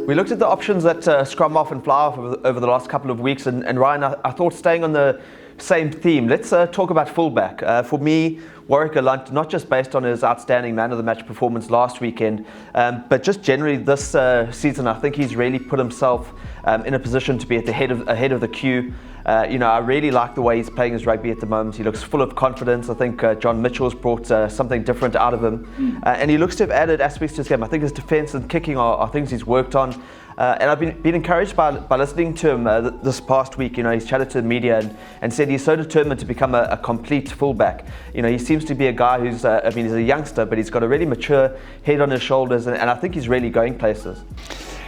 We looked at the options at scrum off and fly off over the last couple of weeks, and Ryan, I thought staying on the same theme, let's talk about fullback. For me, Warwick Gelant, not just based on his outstanding man of the match performance last weekend, but just generally this season, I think he's really put himself in a position to be at the ahead of the queue. I really like the way he's playing his rugby at the moment. He looks full of confidence. I think John Mitchell's brought something different out of him. And he looks to have added aspects to his game. I think his defence and kicking are things he's worked on. And I've been encouraged by listening to him this past week. He's chatted to the media and said he's so determined to become a complete fullback. He seems to be a guy who's, he's a youngster, but he's got a really mature head on his shoulders. And I think he's really going places.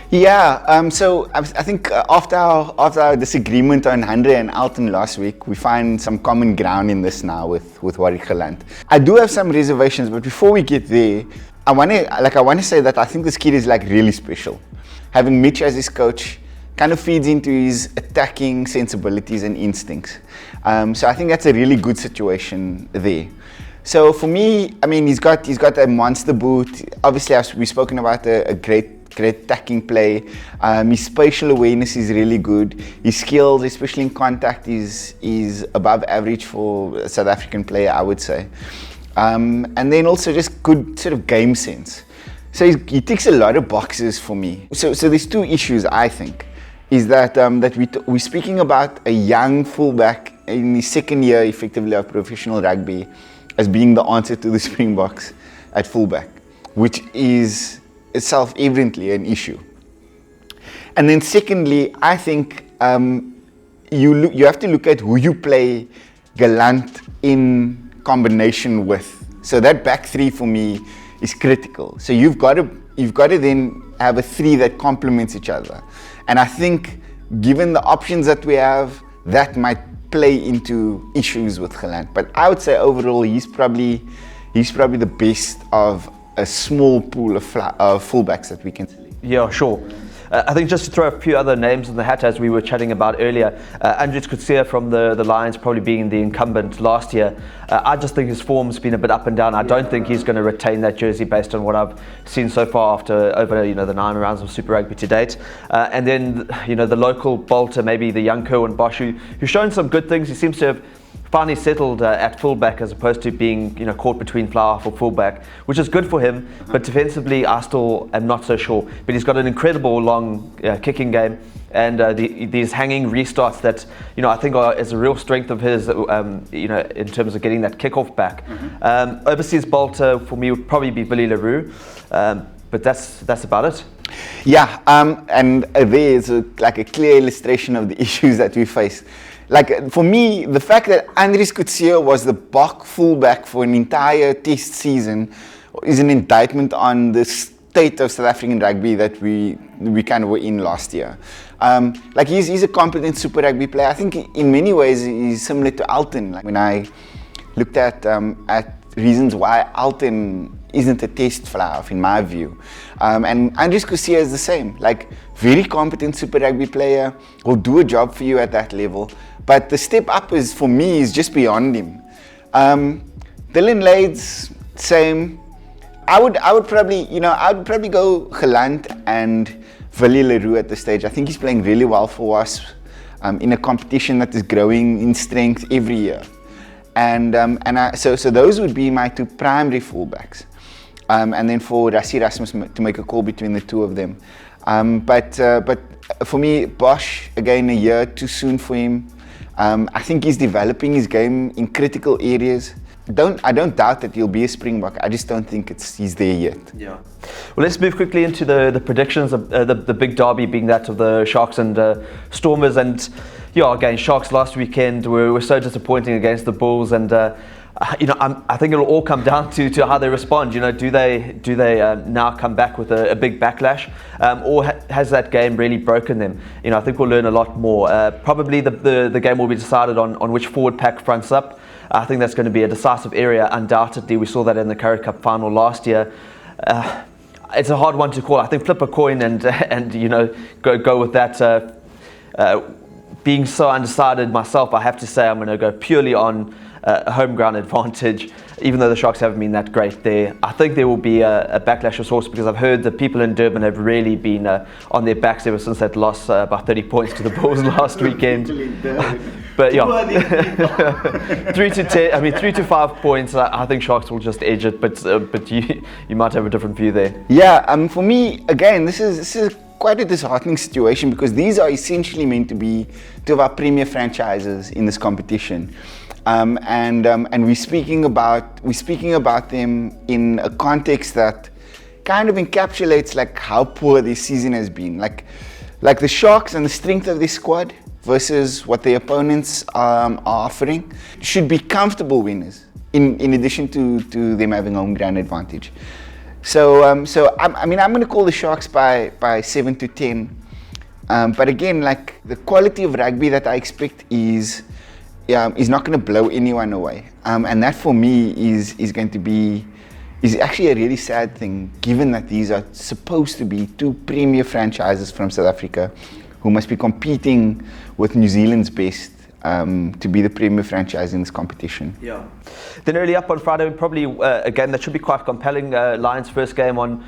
Yeah, so I think after our disagreement on Andre and Alton last week, we find some common ground in this now with Warwick Gelant. I do have some reservations, but before we get there, I want to say that I think this kid is really special. Having Mitch as his coach kind of feeds into his attacking sensibilities and instincts. So I think that's a really good situation there. So for me, he's got a monster boot. Obviously, we've spoken about a great attacking play. His spatial awareness is really good. His skills, especially in contact, is above average for a South African player, I would say. And then also just good sort of game sense. So he ticks a lot of boxes for me. So there's two issues, I think, is that we're speaking about a young fullback in his second year, effectively, of professional rugby, as being the answer to the Springboks at fullback, which is self-evidently an issue. And then secondly, I think you have to look at who you play Gelant in combination with. So that back three for me is critical. So you've got to then have a three that complements each other. And I think given the options that we have, that might play into issues with Gelant. But I would say overall he's probably the best of a small pool of fullbacks that we can select. Yeah, sure. I think just to throw a few other names in the hat, as we were chatting about earlier, Andries Coetzee from the Lions probably being the incumbent last year. I just think his form's been a bit up and down. I don't think he's going to retain that jersey based on what I've seen so far over the 9 rounds of Super Rugby to date. And then the local bolter, maybe the young Kerwin Bosch, who's shown some good things. He seems to have finally settled at fullback as opposed to being caught between fly-off or fullback, which is good for him. But defensively, I still am not so sure. But he's got an incredible long kicking game, and these hanging restarts that I think is a real strength of his. In terms of getting that kickoff back. Overseas bolter for me would probably be Billy Leroux, but that's about it. Yeah, and there's a clear illustration of the issues that we face. For me, the fact that Andries Coetzee was the Bok fullback for an entire test season is an indictment on the state of South African rugby that we kind of were in last year. He's a competent Super Rugby player. I think in many ways he's similar to Alton. When I looked at reasons why Alton isn't a test fly-off, in my view. And Andries Coetzee is the same. Very competent Super Rugby player, will do a job for you at that level. But the step up for me is just beyond him. Dylan Lades, same. I would probably go Gelant and Willie Leroux at this stage. I think he's playing really well for us in a competition that is growing in strength every year. So those would be my two primary fullbacks. And then for Rassie Erasmus to make a call between the two of them. But for me, Bosch, again, a year too soon for him. I think he's developing his game in critical areas. I don't doubt that he'll be a Springbok. I just don't think he's there yet. Yeah. Well, let's move quickly into the predictions of the big derby being that of the Sharks and Stormers. And again, Sharks last weekend were so disappointing against the Bulls, and I think it'll all come down to how they respond. Do they now come back with a big backlash, or has that game really broken them? I think we'll learn a lot more. Probably the game will be decided on which forward pack fronts up. I think that's going to be a decisive area, undoubtedly. We saw that in the Currie Cup final last year. It's a hard one to call. I think flip a coin and go with that. Being so undecided myself, I have to say I'm going to go purely on home ground advantage, even though the Sharks haven't been that great there. I think there will be a backlash of sorts, because I've heard the people in Durban have really been on their backs ever since that loss by 30 points to the Bulls last weekend. But yeah, 3 to 5 points. I think Sharks will just edge it, but you might have a different view there. Yeah, for me, again, this is quite a disheartening situation, because these are essentially meant to be two of our premier franchises in this competition, and we're speaking about them in a context that kind of encapsulates like how poor this season has been, like the Sharks and the strength of this squad versus what the opponents are offering should be comfortable winners, in addition to them having home ground advantage. So I'm going to call the Sharks by 7 to 10. But again, like, the quality of rugby that I expect is not going to blow anyone away. And that for me is actually a really sad thing, given that these are supposed to be two premier franchises from South Africa who must be competing with New Zealand's best to be the premier franchise in this competition. Yeah. Then early up on Friday, probably a game that should be quite compelling. Lions' first game on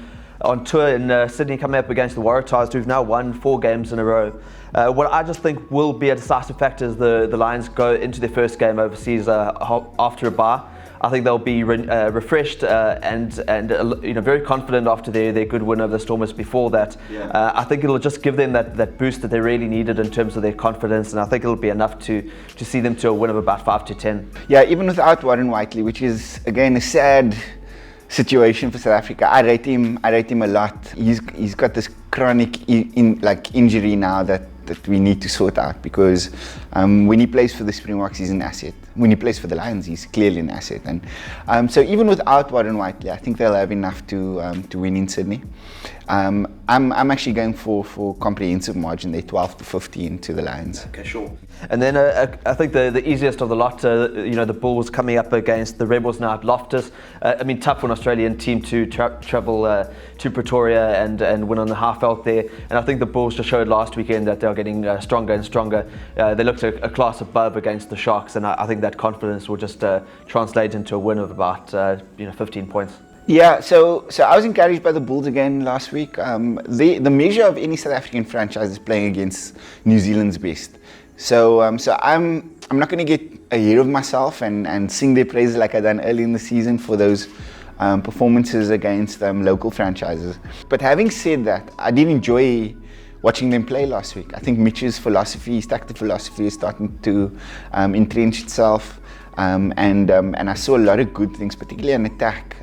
tour in Sydney, coming up against the Waratahs, who've now won 4 games in a row. What I just think will be a decisive factor is the Lions go into their first game overseas after a bye. I think they'll be refreshed and very confident after their good win over the Stormers before that. Yeah. I think it'll just give them that boost that they really needed in terms of their confidence, and I think it'll be enough to see them to a win of about 5 to 10. Yeah, even without Warren Whiteley, which is again a sad situation for South Africa. I rate him a lot. He's got this chronic injury now that we need to sort out, because when he plays for the Springboks, he's an asset. When he plays for the Lions, he's clearly an asset. And so even without Warren Whiteley, I think they'll have enough to win in Sydney. I'm actually going for comprehensive margin there, 12 to 15 to the Lions. Okay, sure. And then I think the easiest of the lot, the Bulls coming up against the Rebels now at Loftus. Tough for an Australian team to travel to Pretoria and win on the half out there. And I think the Bulls just showed last weekend that they're getting stronger and stronger. They looked a class above against the Sharks, and I think that confidence will just translate into a win of about 15 points. Yeah, so I was encouraged by the Bulls again last week. The measure of any South African franchise is playing against New Zealand's best. So I'm not going to get ahead of myself and sing their praises like I done early in the season for those performances against local franchises. But having said that, I did enjoy watching them play last week. I think Mitch's tactical philosophy is starting to entrench itself. And I saw a lot of good things, particularly an attack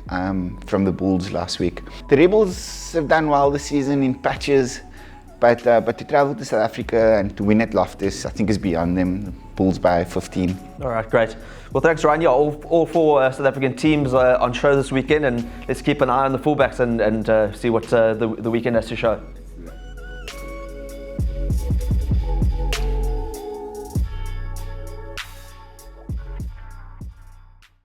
from the Bulls last week. The Rebels have done well this season in patches, but to travel to South Africa and to win at Loftus, I think is beyond them. The Bulls by 15. All right, great. Well, thanks, Ryan. Yeah, all 4 South African teams on show this weekend, and let's keep an eye on the fullbacks and see what the weekend has to show.